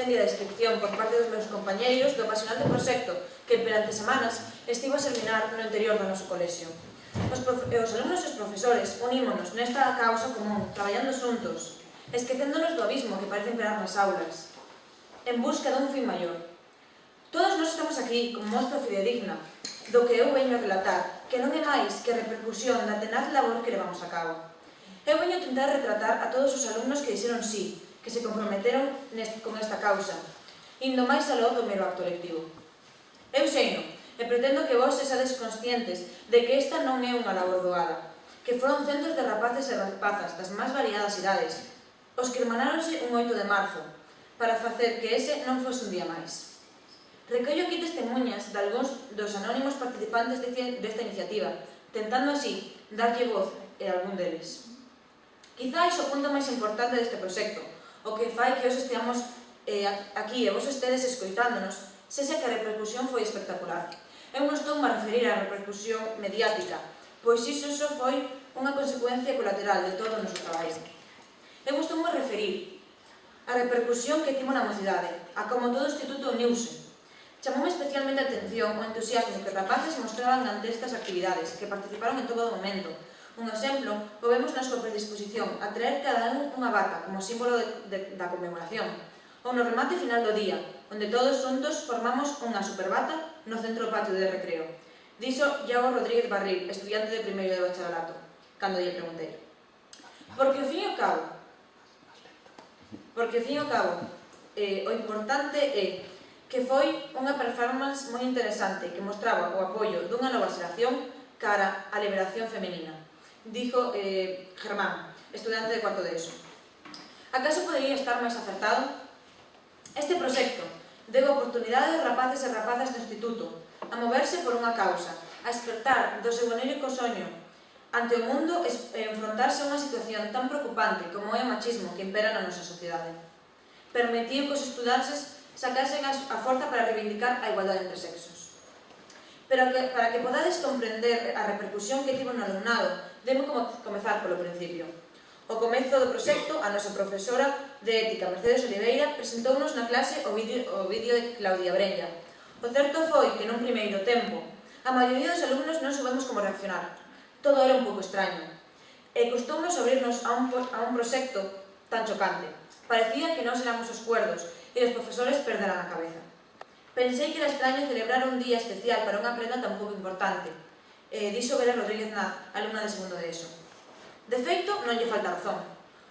espléndida descripción por parte dos meus compañeiros do apasionante proxecto que durante semanas estivo a xerminar no interior do noso colexio. Os alumnos e os profesores unímonos nesta causa común, traballando xuntos, esquecéndonos do abismo que parece imperar nas aulas, en busca dun fin maior. Todos nós estamos aquí como mostra fidedigna do que eu veño a relatar, que non é máis que a repercusión da tenaz labor que levamos a cabo. Eu veño a tentar retratar a todos os alumnos que dixeron sí, que se comprometeron con esta causa, indo máis aló do mero acto lectivo. Eu seino, e pretendo que vos sesades conscientes de que esta non é unha labor doada, que foron centos de rapaces e rapazas das máis variadas idades, os que hermanáronse un 8 de marzo, para facer que ese non fose un día máis. Recollo aquí testemunhas de algúns dos anónimos participantes desta iniciativa, tentando así darlle voz a algún deles. Quizás o punto máis importante deste proxecto, o que fai que os esteamos aquí e vos estedes escoitándonos, sexa que a repercusión foi espectacular. Eu non estou a referir á repercusión mediática, pois iso só foi unha consecuencia colateral de todo o noso traballo. Eu estou a referir á repercusión que tivo na mocidade, a como todo o instituto uniuse. Chamoume especialmente a atención o entusiasmo que os rapaces mostraban ante estas actividades, que participaron en todo o momento. Un exemplo o vemos na súa predisposición a traer cada un unha bata como símbolo da conmemoración, ou no remate final do día, onde todos xuntos formamos unha superbata no centro do patio de recreo. Dixo Iago Rodríguez Barril, estudiante de primeiro de bacharelato, cando lle preguntei. Porque ao fin e ao cabo, o importante é que foi unha performance moi interesante que mostraba o apoio dunha nova xeración cara á liberación femenina. Dixo Germán, estudante de cuarto de ESO. Acaso podería estar máis acertado? Este proxecto deu oportunidade aos rapaces e rapazas do instituto a moverse por unha causa, a despertar do seu onérico soño ante o mundo e enfrontarse a unha situación tan preocupante como é o machismo que impera na nosa sociedade. Permitiu que os estudantes sacasen a forza para reivindicar a igualdade entre sexos. Pero para que podades comprender a repercusión que tivo no alumnado, debo comezar polo principio. Ao comezo do proxecto, a nosa profesora de Ética, Mercedes Oliveira, presentounos na clase o vídeo de Claudia Breña. O certo foi que nun primeiro tempo, a maioría dos alumnos non soubemos como reaccionar. Todo era un pouco extraño. E costounos abrirnos a un proxecto tan chocante. Parecía que nós éramos os cuerdos e os profesores perderan a cabeza. Pensei que era extraño celebrar un día especial para unha prenda tan pouco importante, dixo Vera Rodríguez Naz, alumna de segundo de ESO. De feito, non lle falta razón.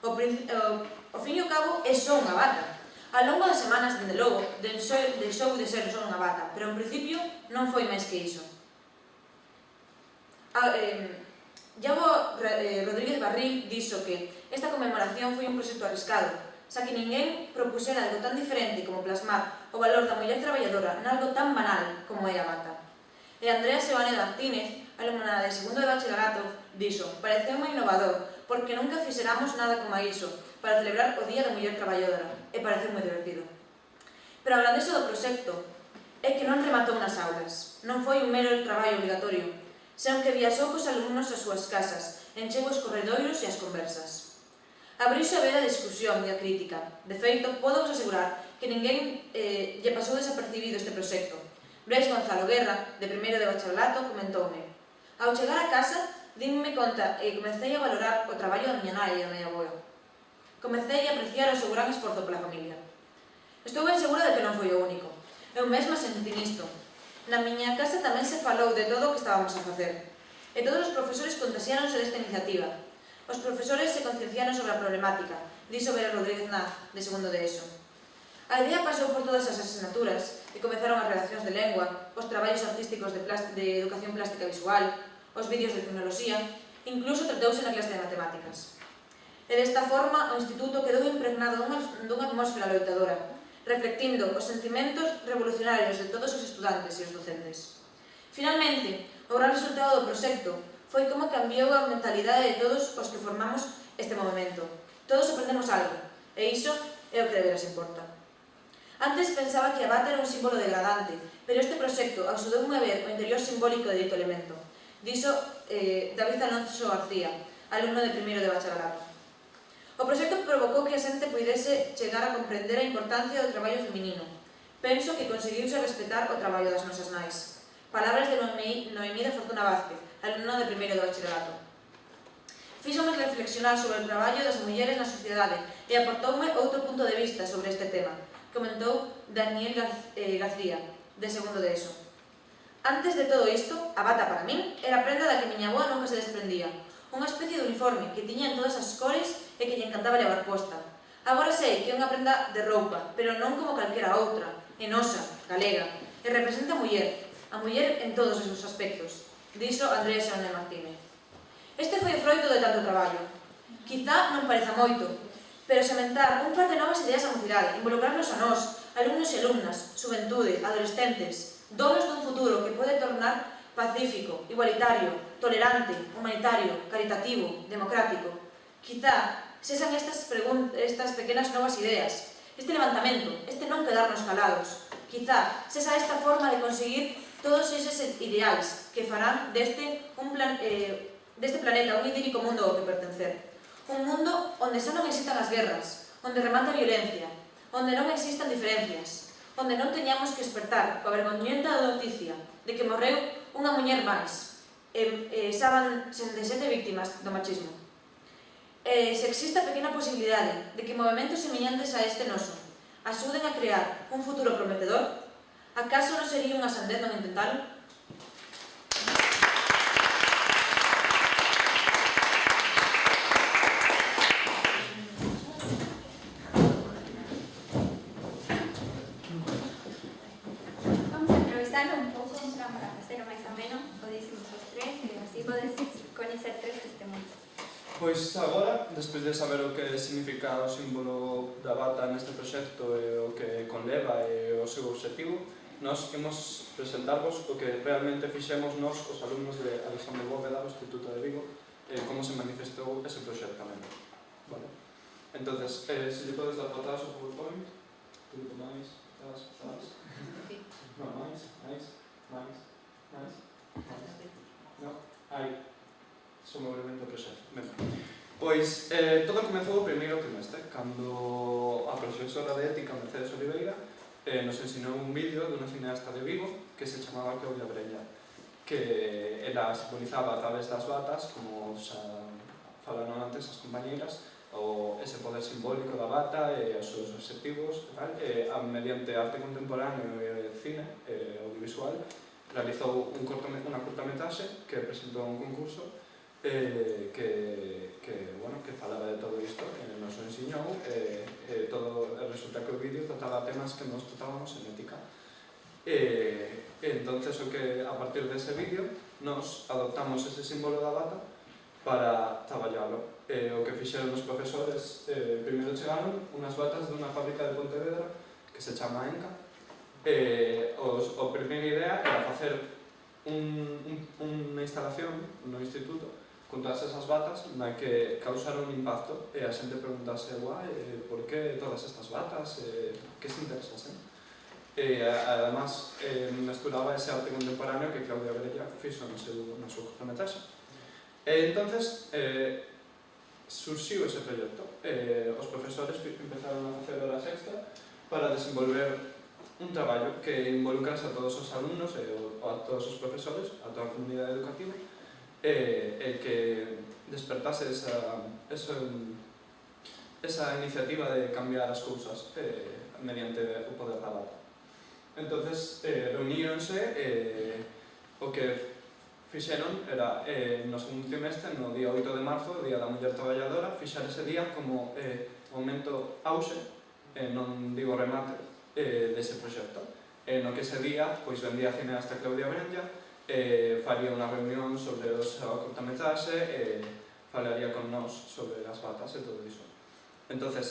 Ao fin e ao cabo, é só unha bata. Ao longo das semanas, dende logo, deixou de ser só unha bata, pero en principio non foi máis que iso. Iago Rodríguez Barril dixo que esta conmemoración foi un proxecto arriscado, xa que ninguén propusera algo tan diferente como plasmar o valor da muller traballadora nalgo tan banal como é a bata. E Andrea Seoane Martínez, alumna de segundo de bacharelato, dixo: "Pareceume innovador, porque nunca fixeramos nada como iso para celebrar o Día da Muller Traballadora, e pareceu moi divertido." Pero a grandeza do proxecto é que non rematou nas aulas, non foi un mero traballo obligatorio, senón que viaxou cos alumnos ás súas casas, encheu os corredoiros e as conversas. Abriuse a veda a discusión e a crítica. De feito, podo vos asegurar que ninguén lle pasou desapercibido este proxecto. Brais Gonzalo Guerra, de primeiro de bacharelato, comentoume: "Ao chegar a casa, dime conta e comecei a valorar o traballo da miña nai e da miña avoa. Comecei a apreciar o seu gran esforzo pola familia." Estou ben segura de que non foi o único. Eu mesma sentín isto. Na miña casa tamén se falou de todo o que estábamos a facer. E todos os profesores contaxiáronse desta iniciativa. Os profesores se concienciaron sobre a problemática, dixo Vera Rodríguez Naz, de segundo de ESO. A idea pasou por todas as asignaturas e comezaron as redaccións de lengua, os traballos artísticos de educación plástica visual, os vídeos de tecnoloxía, incluso tratouse na clase de matemáticas. E desta forma, o instituto quedou impregnado dunha atmósfera loitadora, reflectindo os sentimentos revolucionarios de todos os estudantes e os docentes. Finalmente, o gran resultado do proxecto foi como cambiou a mentalidade de todos os que formamos este movimento. Todos aprendemos algo, e iso é o que de veras importa. Antes pensaba que a bata era un símbolo degradante, pero este proxecto axudoume a ver o interior simbólico de dito elemento. Dixo David Alonso García, alumno de primeiro de bacharelato. O O proxecto provocou que a xente puidese chegar a comprender a importancia do traballo feminino. Penso que conseguiuse respetar o traballo das nosas nais. Palabras de Noemí de Fortuna Vázquez, alumna de primeiro de bacharelato. Fíxome reflexionar sobre o traballo das mulleres na sociedade e aportoume outro punto de vista sobre este tema, comentou Daniel García, de segundo de ESO. Antes de todo isto, a bata para min era a prenda da que miña avoa nunca se desprendía, unha especie de uniforme que tiña en todas as cores e que lle encantaba levar posta. Agora sei que é unha prenda de roupa, pero non como calquera outra, é nosa, galega, e representa a muller en todos os seus aspectos, dixo Andrea Xaone Martínez. Este foi o froito de tanto traballo. Quizá non pareza moito, pero sementar un par de novas ideas á mocidade, involucrarnos a nós, alumnos e alumnas, xuventude, adolescentes, donos dun futuro que pode tornar pacífico, igualitario, tolerante, humanitario, caritativo, democrático. Quizá sexan estas pequenas novas ideas, este levantamento, este non quedarnos calados. Quizá sexa esta forma de conseguir todos eses ideais que farán deste planeta un idílico mundo ao que pertencer. Un mundo onde xa non existan as guerras, onde remate a violencia, onde non existan diferencias, onde non teñamos que despertar coa vergoñenta noticia de que morreu unha muller máis, xa van 67 víctimas do machismo. Se existe a pequena posibilidade de que movementos semellantes a este noso axuden a crear un futuro prometedor, acaso non sería unha sandez non intentalo? Vamos a improvisar un pouco para facelo máis ameno, podísimos os tres, e así podes coñecer tres testemunhos. Pois agora, despois de saber o que significa o símbolo da bata neste proxecto e o que conleva e o seu obxectivo, nós imos presentarvos o que realmente fixemos nós, os alumnos de Alexandre Bóveda, do Instituto de Vigo, e como se manifestou ese proxectamento. Vale. Entonces, se lle podes dar patadas ao PowerPoint, tudo máis, patadas. No, máis. No, aí. Son movimento proxecto. Pois, todo comezou o primeiro trimestre, cando a profesora de ética Mercedes Oliveira nos ensinou un vídeo dunha cineasta de Vigo que se chamaba Claudia Brella, que ela simbolizaba a través das batas, como xa falaron antes as compañeiras, ese poder simbólico da bata e os seus obxectivos, mediante arte contemporáneo e cine audiovisual, realizou unha curtametraxe que presentou un concurso que falaba de todo isto, nos o ensiñou, resulta que o vídeo trataba temas que nos tratábamos en ética. Entonces, a partir dese vídeo, nos adoptamos ese símbolo da bata para traballalo. O que fixeron os profesores, primeiro chegaron unhas batas dunha fábrica de Pontevedra que se chama Enca. A primeira idea era facer unha instalación no instituto con todas esas batas na que causaron un impacto e a xente preguntase por que todas estas batas, que se interesasen. Además, mesturaba ese arte contemporáneo que Claudia Brella fixo na súa cortometraxe. Entonces, surxiu ese proxecto. Os profesores empezaron a facer horas extra para desenvolver un traballo que involucrase a todos os alumnos e a todos os profesores, a toda a comunidade educativa, e que despertase esa iniciativa de cambiar as cousas mediante o poder da bata. Entonces, reuníronse, o que fixeron era, no segundo trimestre, no día 8 de marzo, o Día da Muller Traballadora, fixar ese día como momento auxe, non digo remate, dese proxecto. No que ese día, pois vendía a cineasta Claudia Brella, faría unha reunión sobre a curtametraxe e falaría con nós sobre as batas e todo iso. Entonces,